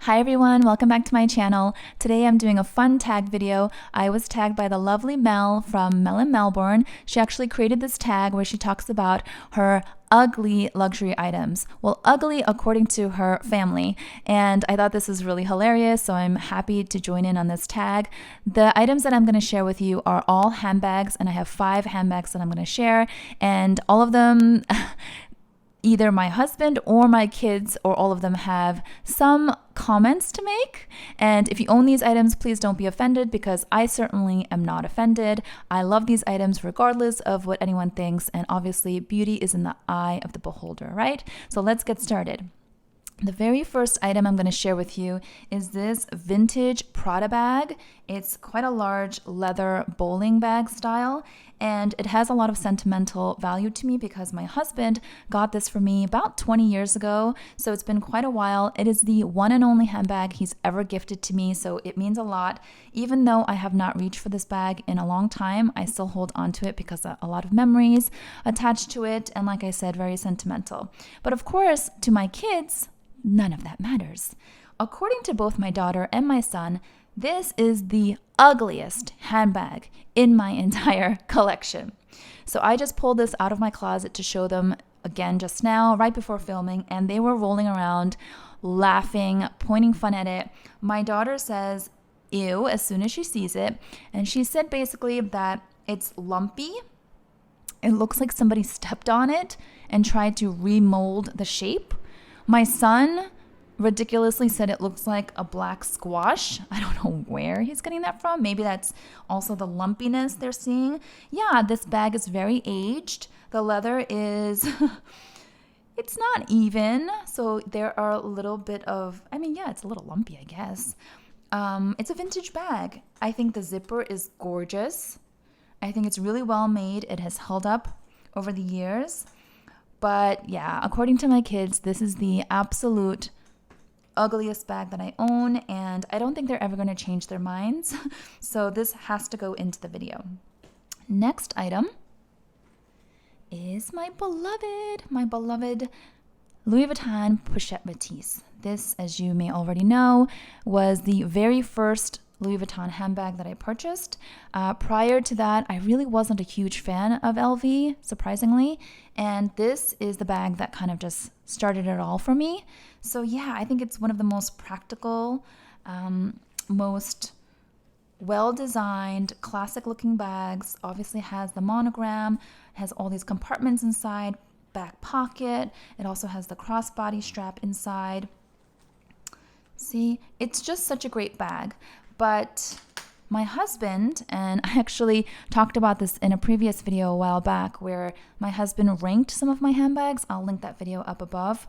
Hi everyone, welcome back to my channel. Today I'm doing a fun tag video. I was tagged by the lovely Mel from Mel in Melbourne. She actually created this tag where she talks about her ugly luxury items. Well, ugly according to her family. And I thought this was really hilarious, so I'm happy to join in on this tag. The items that I'm going to share with you are all handbags, and I have 5 handbags that I'm going to share, and all of them either my husband or my kids or all of them have some comments to make. And if you own these items, please don't be offended, because I certainly am not offended. I love these items regardless of what anyone thinks, and obviously beauty is in the eye of the beholder, right? So let's get started. The very first item I'm going to share with you is this vintage Prada bag. It's quite a large leather bowling bag style, and it has a lot of sentimental value to me because my husband got this for me about 20 years ago, so it's been quite a while. It is the one and only handbag he's ever gifted to me, so it means a lot. Even though I have not reached for this bag in a long time, I still hold on to it because a lot of memories attached to it, and like I said, very sentimental. But of course, to my kids, none of that matters. According to both my daughter and my son, this is the ugliest handbag in my entire collection. So I just pulled this out of my closet to show them again just now, right before filming, and they were rolling around, laughing, pointing fun at it. My daughter says, ew, as soon as she sees it. And she said basically that it's lumpy. It looks like somebody stepped on it and tried to remold the shape. My son ridiculously said it looks like a black squash. I don't know where he's getting that from. Maybe that's also the lumpiness they're seeing. Yeah, this bag is very aged. The leather is, it's not even. So there are a little bit of, yeah, it's a little lumpy, I guess. It's a vintage bag. I think the zipper is gorgeous. I think it's really well made. It has held up over the years. But yeah, according to my kids, this is the absolute ugliest bag that I own, and I don't think they're ever going to change their minds. So this has to go into the video. Next item is my beloved Louis Vuitton Pochette Métis. This, as you may already know, was the very first Louis Vuitton handbag that I purchased. Prior to that, I really wasn't a huge fan of LV, surprisingly, and this is the bag that kind of just started it all for me. So yeah, I think it's one of the most practical, most well-designed, classic-looking bags. Obviously has the monogram, has all these compartments inside, back pocket. It also has the crossbody strap inside. See, it's just such a great bag. But my husband, and I actually talked about this in a previous video a while back where my husband ranked some of my handbags. I'll link that video up above.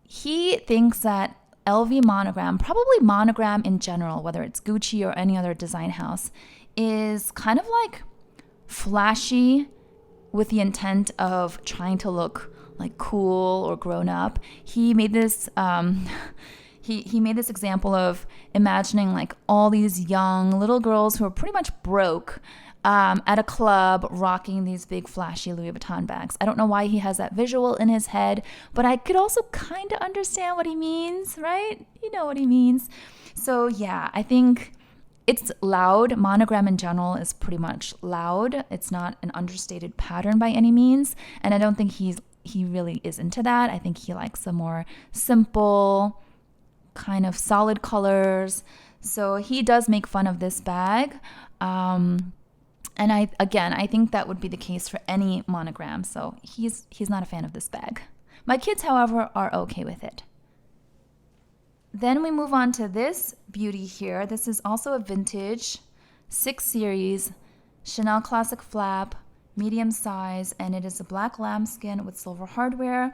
He thinks that LV Monogram, probably Monogram in general, whether it's Gucci or any other design house, is kind of like flashy with the intent of trying to look like cool or grown up. He made this He made this example of imagining like all these young little girls who are pretty much broke at a club rocking these big flashy Louis Vuitton bags. I don't know why he has that visual in his head, but I could also kind of understand what he means, right? You know what he means. So yeah, I think it's loud. Monogram in general is pretty much loud. It's not an understated pattern by any means, and I don't think he really is into that. I think he likes a more simple, kind of solid colors. So he does make fun of this bag. And I think that would be the case for any monogram. So he's not a fan of this bag. My kids, however, are okay with it. Then we move on to this beauty here. This is also a vintage 6 series Chanel classic flap, medium size, and it is a black lambskin with silver hardware.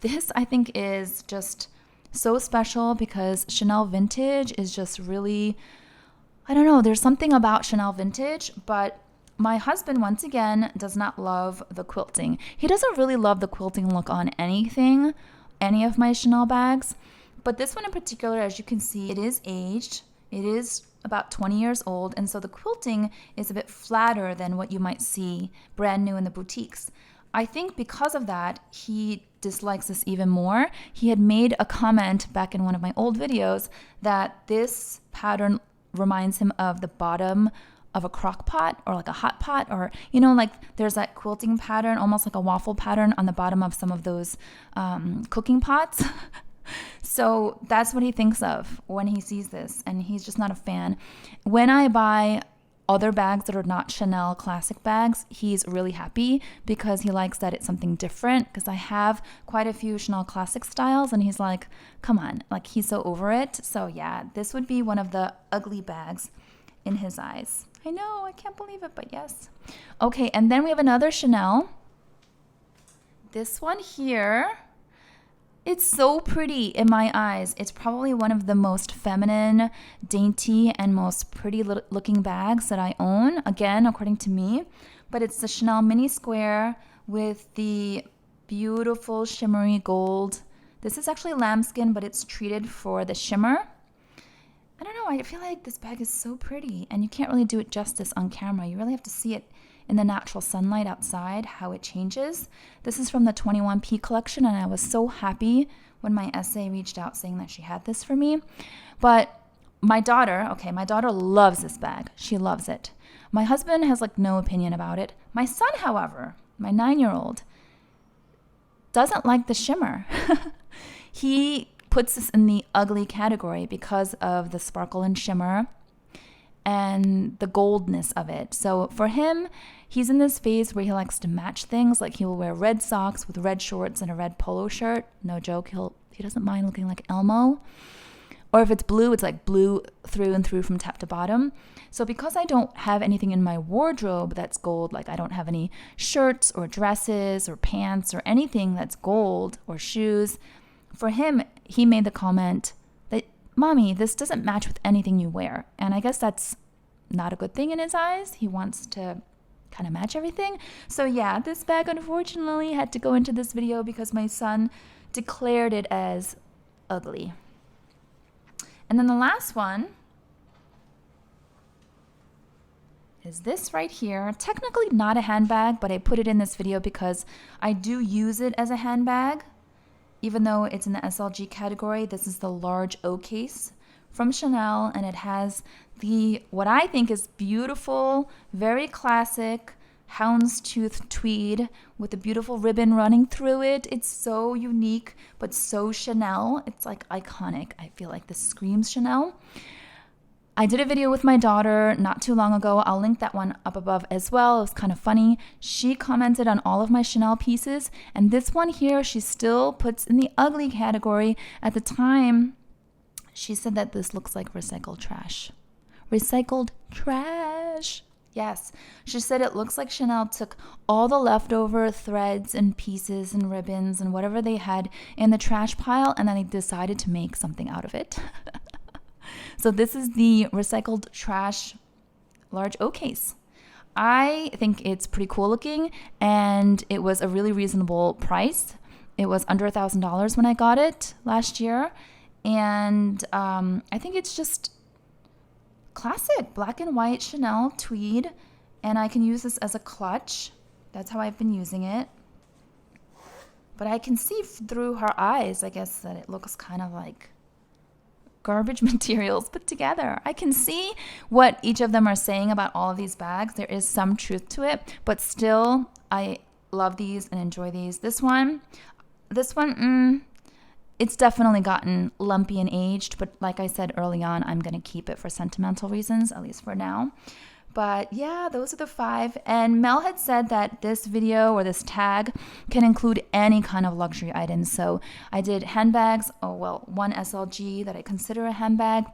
This, I think, is just so special because Chanel vintage is just really, I don't know, there's something about Chanel vintage, but my husband, once again, does not love the quilting. He doesn't really love the quilting look on anything, any of my Chanel bags, but this one in particular, as you can see, it is aged. It is about 20 years old, and so the quilting is a bit flatter than what you might see brand new in the boutiques. I think because of that, he dislikes this even more. He had made a comment back in one of my old videos that this pattern reminds him of the bottom of a crock pot or like a hot pot, or you know, like there's that quilting pattern, almost like a waffle pattern on the bottom of some of those cooking pots. So that's what he thinks of when he sees this, and he's just not a fan. When I buy other bags that are not Chanel classic bags, he's really happy because he likes that it's something different, because I have quite a few Chanel classic styles and he's like, come on, like he's so over it. So yeah, this would be one of the ugly bags in his eyes. I know, I can't believe it, but yes. Okay, and then we have another Chanel. This one here, it's so pretty in my eyes. It's probably one of the most feminine, dainty, and most pretty looking bags that I own, again, according to me. But it's the Chanel mini square with the beautiful shimmery gold. This is actually lambskin, but it's treated for the shimmer. I don't know, I feel like this bag is so pretty, and you can't really do it justice on camera. You really have to see it in the natural sunlight outside, how it changes. This is from the 21P collection, and I was so happy when my essay reached out saying that she had this for me. But my daughter loves this bag. She loves it. My husband has like no opinion about it. My son, however, my 9-year-old, doesn't like the shimmer. He puts this in the ugly category because of the sparkle and shimmer and the goldness of it. So for him, he's in this phase where he likes to match things. Like he will wear red socks with red shorts and a red polo shirt. No joke, he doesn't mind looking like Elmo. Or if it's blue, it's like blue through and through from top to bottom. So because I don't have anything in my wardrobe that's gold, like I don't have any shirts or dresses or pants or anything that's gold or shoes, for him, he made the comment that, Mommy, this doesn't match with anything you wear. And I guess that's not a good thing in his eyes. He wants to kind of match everything. So yeah, this bag unfortunately had to go into this video because my son declared it as ugly. And then the last one is this right here. Technically not a handbag, but I put it in this video because I do use it as a handbag. Even though it's in the SLG category, this is the large O case from Chanel, and it has the, what I think is beautiful, very classic houndstooth tweed with a beautiful ribbon running through it. It's so unique, but so Chanel. It's like iconic. I feel like this screams Chanel. I did a video with my daughter not too long ago. I'll link that one up above as well. It was kind of funny. She commented on all of my Chanel pieces, and this one here she still puts in the ugly category. At the time, she said that this looks like recycled trash. Recycled trash. Yes, she said it looks like Chanel took all the leftover threads and pieces and ribbons and whatever they had in the trash pile, and then they decided to make something out of it. So this is the recycled trash large O case. I think it's pretty cool looking, and it was a really reasonable price. It was under $1,000 when I got it last year, and I think it's just classic black and white Chanel tweed, and I can use this as a clutch. That's how I've been using it. But I can see through her eyes, I guess, that it looks kind of like garbage materials put together. I can see what each of them are saying about all of these bags. There is some truth to it, but still, I love these and enjoy these. This one, it's definitely gotten lumpy and aged, but like I said early on, I'm going to keep it for sentimental reasons, at least for now. But yeah, those are the 5. And Mel had said that this video or this tag can include any kind of luxury items. So I did handbags, one SLG that I consider a handbag.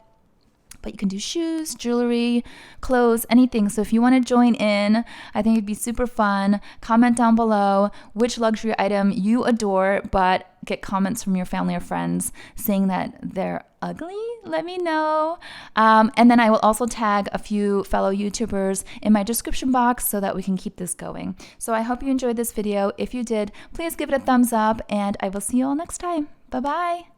But you can do shoes, jewelry, clothes, anything. So if you want to join in, I think it'd be super fun. Comment down below which luxury item you adore, but get comments from your family or friends saying that they're ugly. Let me know. And then I will also tag a few fellow YouTubers in my description box so that we can keep this going. So I hope you enjoyed this video. If you did, please give it a thumbs up, and I will see you all next time. Bye-bye.